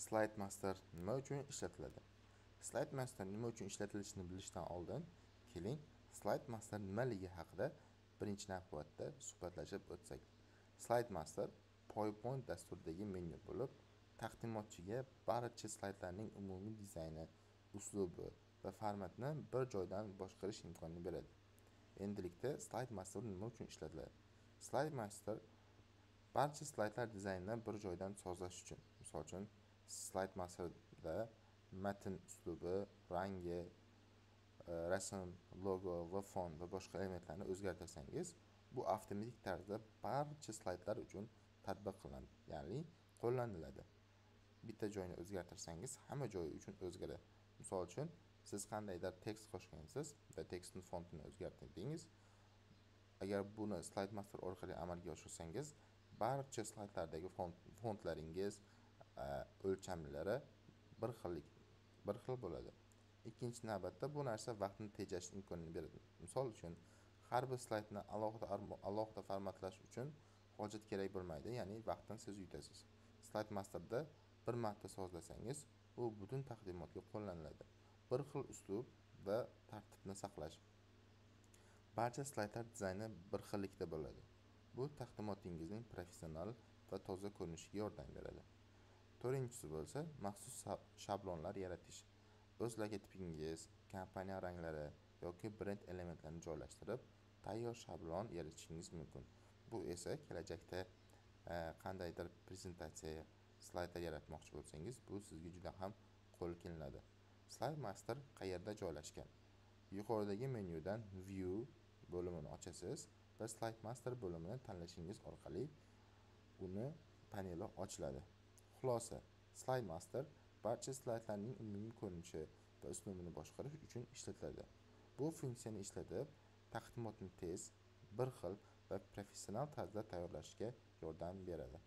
Slide Master nima uchun ishlatiladi? Slide Master nima uchun ishlatilishini bilishdan oldin, keling Slide Master nimaligi haqida birinchi navbatda suhbatlashib o'tsak. Slide Master PowerPoint dasturidagi menyu bo'lib, taqdimotchiga barcha slaydlarning umumiy dizayni, uslubi va formatni bir joydan boshqarish imkonini beradi. Endilikda Slide Master nima uchun ishlatiladi? Slide Master barcha slaydlar dizaynini bir joydan sozlash uchun. Misol uchun, Slide Masterda matn uslubi, rangi, rasm, logo va fon va boshqa elementlarni o'zgartirsangiz, bu avtomatik tarzda barcha slaydlar uchun tatbiq qilinadi, ya'ni qo'llaniladi. Bitta joyni o'zgartirsangiz, hamma joyi uchun o'zgaradi. Misol uchun, siz qandaydir tekst qo'shgansiz va tekstning fontini o'zgartirdingiz. Agar buni Slide Master orqali amalga oshirsangiz, barcha slaydlardagi fontlaringiz, o'lchamlari bir xil bo'ladi. Ikkinchi navbatda bu narsa vaqtni tejash imkonini beradi. Misol uchun, har bir slaydni alohida formatlash uchun hojat kerak bo'lmaydi, ya'ni vaqtdan siz yutasiz. Slide Masterda bir marta sozlasangiz, u butun taqdimotga qo'llaniladi. Bir xil uslub va tartibni saqlash. Barcha slaydlar dizayni bir xillikda bo'ladi. Bu taqdimotingizning professional va toza ko'rinishiga yordam beradi. To'rtinchisi bo'lsa, maxsus shablonlar yaratish. O'z logotipingiz, kompaniya ranglari yoki brend elementlarini joylashtirib, tayyor shablon yaratishingiz mumkin. Bu esa kelajakda qandaydir prezentatsiya, slaydlar yaratmoqchi bo'lsangiz, bu sizga juda ham qo'l keladi. Slide Master qayerda joylashgan? Yuqoridagi menyudan View bo'limini ochasiz va Slide Master bo'limini tanlashingiz orqali uni paneli ochiladi. Xulosa: Slide Master barcha slaydlarning umumiy ko'rinishi va uslubini boshqarish uchun ishlatiladi. Bu funksiyani ishlatib, taqdimotni tez, bir xil va professional tarzda tayyorlashga yordam beradi.